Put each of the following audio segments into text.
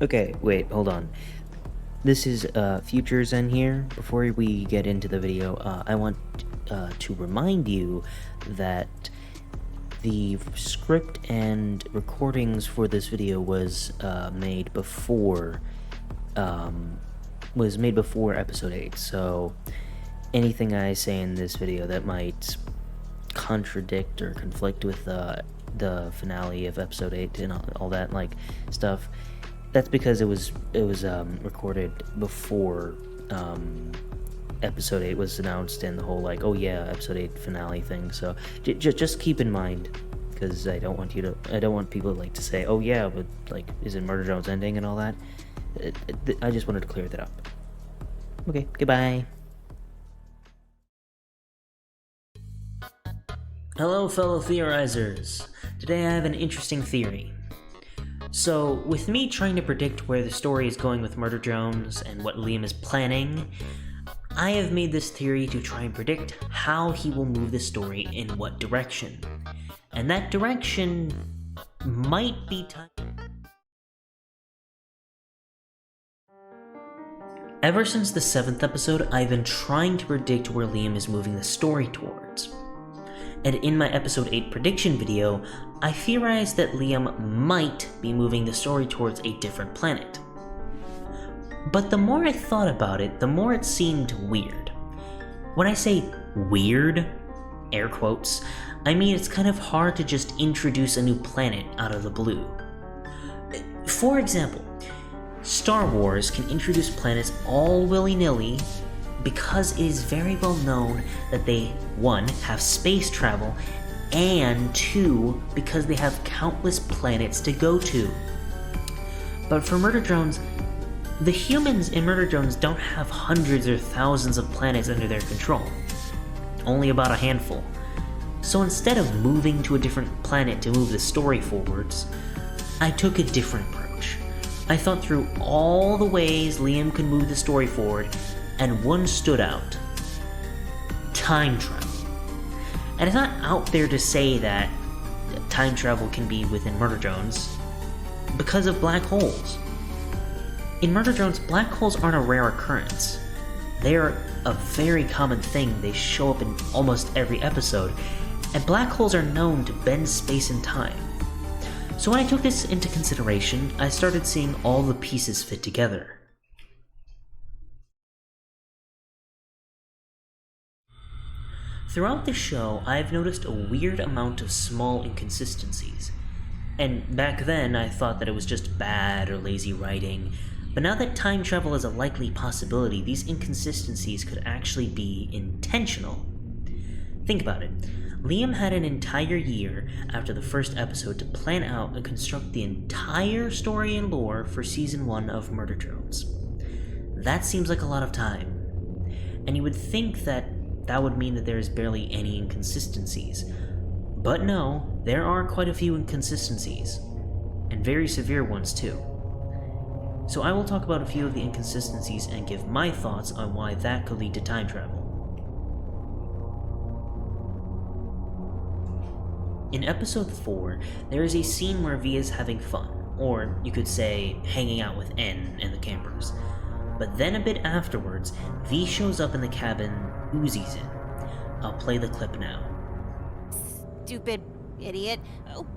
Okay, wait, hold on. This is Future Zen here. Before we get into the video, I want to remind you that the script and recordings for this video was made before episode 8. So anything I say in this video that might contradict or conflict with the finale of episode 8 and all that stuff, that's because it was recorded before episode 8 was announced and the whole oh yeah, episode 8 finale thing. So just keep in mind, because I don't want people to say, oh yeah, but is it Murder Jones ending and all that. I just wanted to clear that up. Okay, goodbye. Hello, fellow theorizers. Today I have an interesting theory. So, with me trying to predict where the story is going with Murder Jones and what Liam is planning, I have made this theory to try and predict how he will move the story in what direction. And that direction might be time. Ever since the 7th episode, I've been trying to predict where Liam is moving the story towards. And in my episode 8 prediction video, I theorized that Liam might be moving the story towards a different planet. But the more I thought about it, the more it seemed weird. When I say weird, air quotes, I mean it's kind of hard to just introduce a new planet out of the blue. For example, Star Wars can introduce planets all willy-nilly because it is very well known that they, 1, have space travel, and 2, because they have countless planets to go to. But for Murder Jones, the humans in Murder Jones don't have hundreds or thousands of planets under their control. Only about a handful. So instead of moving to a different planet to move the story forwards, I took a different approach. I thought through all the ways Liam could move the story forward, and one stood out. Time travel. And it's not out there to say that time travel can be within Murder Jones because of black holes. In Murder Jones, black holes aren't a rare occurrence. They are a very common thing. They show up in almost every episode, and black holes are known to bend space and time. So when I took this into consideration, I started seeing all the pieces fit together. Throughout the show, I've noticed a weird amount of small inconsistencies. And back then, I thought that it was just bad or lazy writing, but now that time travel is a likely possibility, these inconsistencies could actually be intentional. Think about it. Liam had an entire year after the first episode to plan out and construct the entire story and lore for Season 1 of Murder Jones. That seems like a lot of time. And you would think that would mean that there is barely any inconsistencies. But no, there are quite a few inconsistencies, and very severe ones too. So I will talk about a few of the inconsistencies and give my thoughts on why that could lead to time travel. In episode 4, there is a scene where V is having fun, or you could say hanging out with N and the campers. But then a bit afterwards, V shows up in the cabin Uzi's in. I'll play the clip now. Stupid idiot.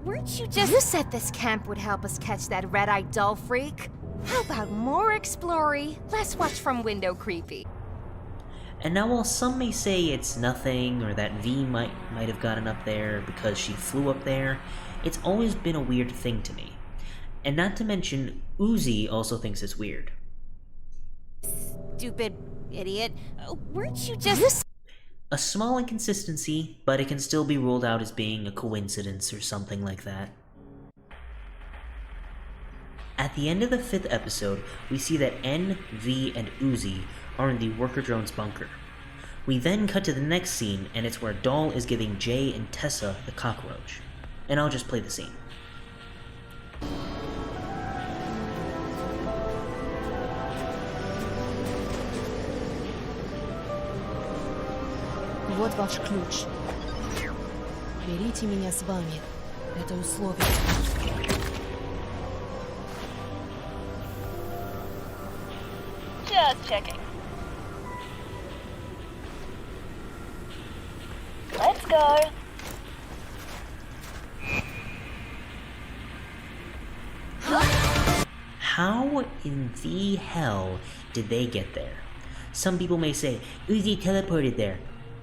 Weren't you just— You said this camp would help us catch that red-eyed doll freak? How about more explory, less watch from window creepy? And now while some may say it's nothing, or that V might have gotten up there because she flew up there, it's always been a weird thing to me. And not to mention, Uzi also thinks it's weird. Stupid idiot. Weren't you just— A small inconsistency, but it can still be ruled out as being a coincidence or something like that. At the end of the 5th episode, we see that N, V, and Uzi are in the Worker Drone's bunker. We then cut to the next scene, and it's where Doll is giving Jay and Tessa the cockroach. And I'll just play the scene. Вот ваш ключ. Берите меня с вами. Это условие. Just checking. Let's go. How in the hell did they get there? Some people may say, Uzi teleported there.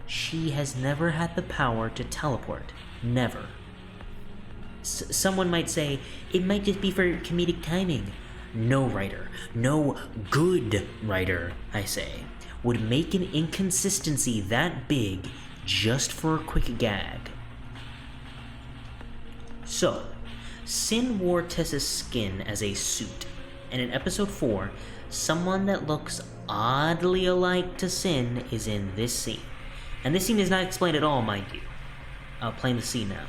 She has never had the power to teleport. Never. Someone might say, it might just be for comedic timing. No writer, no good writer, I say, would make an inconsistency that big just for a quick gag. So, Sin wore Tessa's skin as a suit, and in episode 4, someone that looks oddly alike to Sin is in this scene. And this scene is not explained at all, mind you. I'll play the scene now.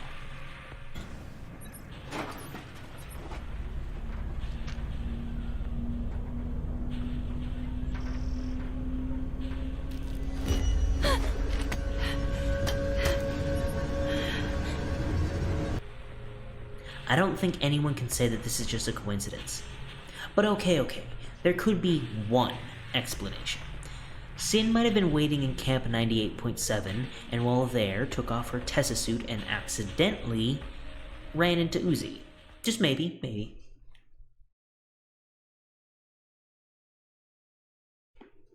I don't think anyone can say that this is just a coincidence. But okay, there could be one explanation. Sin might have been waiting in Camp 98.7, and while there, took off her Tessa suit and accidentally ran into Uzi. Just maybe.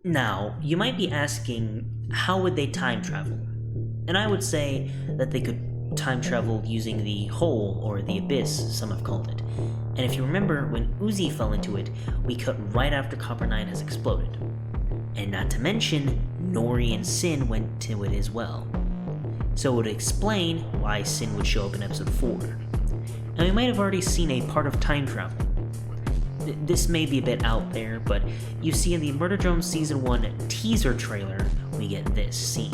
Now, you might be asking, how would they time travel? And I would say that they could time travel using the hole, or the abyss, some have called it. And if you remember, when Uzi fell into it, we cut right after Copper 9 has exploded. And not to mention, Nori and Sin went to it as well. So it would explain why Sin would show up in episode 4. And we might have already seen a part of time travel. This may be a bit out there, but you see in the Murder Drones Season 1 teaser trailer, we get this scene.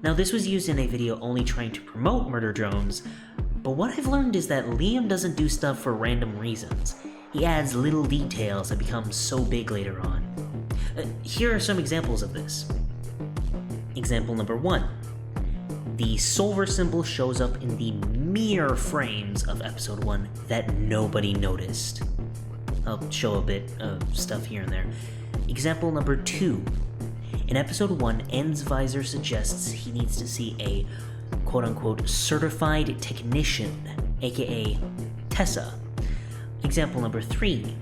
Now, this was used in a video only trying to promote Murder Drones, but what I've learned is that Liam doesn't do stuff for random reasons. He adds little details that become so big later on. Here are some examples of this. Example number 1. The silver symbol shows up in the mere frames of episode 1 that nobody noticed. I'll show a bit of stuff here and there. Example number 2. In episode 1, N's visor suggests he needs to see a quote-unquote certified technician, aka Tessa. Example number 3.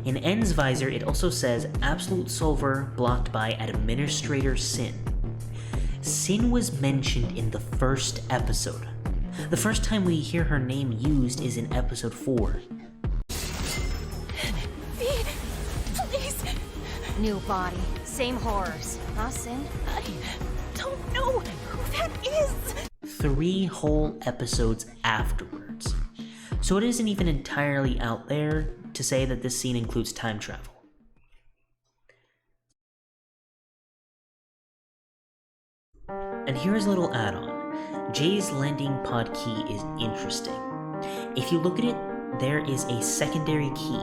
In N's visor, it also says Absolute Silver blocked by Administrator Sin. Sin was mentioned in the first episode. The first time we hear her name used is in episode 4. Please! New body, same horrors. Huh, Sin? I don't know who that is. 3 whole episodes afterwards. So it isn't even entirely out there to say that this scene includes time travel. And here's a little add-on. Jay's landing pod key is interesting. If you look at it, there is a secondary key.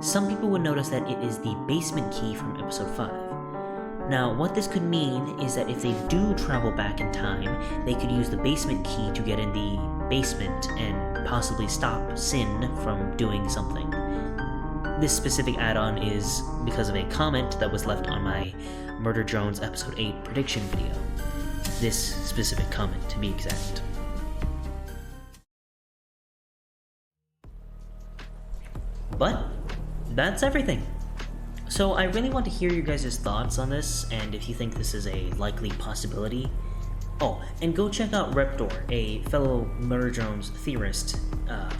Some people would notice that it is the basement key from episode 5. Now, what this could mean is that if they do travel back in time, they could use the basement key to get in the basement and possibly stop Sin from doing something. This specific add-on is because of a comment that was left on my Murder Drones episode 8 prediction video. This specific comment, to be exact. But that's everything. So I really want to hear your guys' thoughts on this, and if you think this is a likely possibility. Oh, and go check out Reptor, a fellow Murder Drones theorist,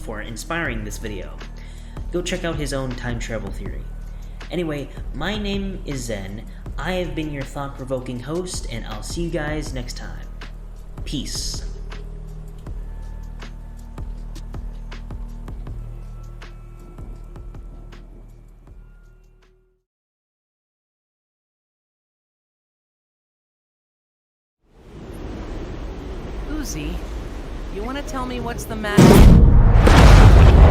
for inspiring this video. Go check out his own time travel theory. Anyway, my name is Zen, I have been your thought-provoking host, and I'll see you guys next time. Peace. Uzi, You wanna tell me what's the matter?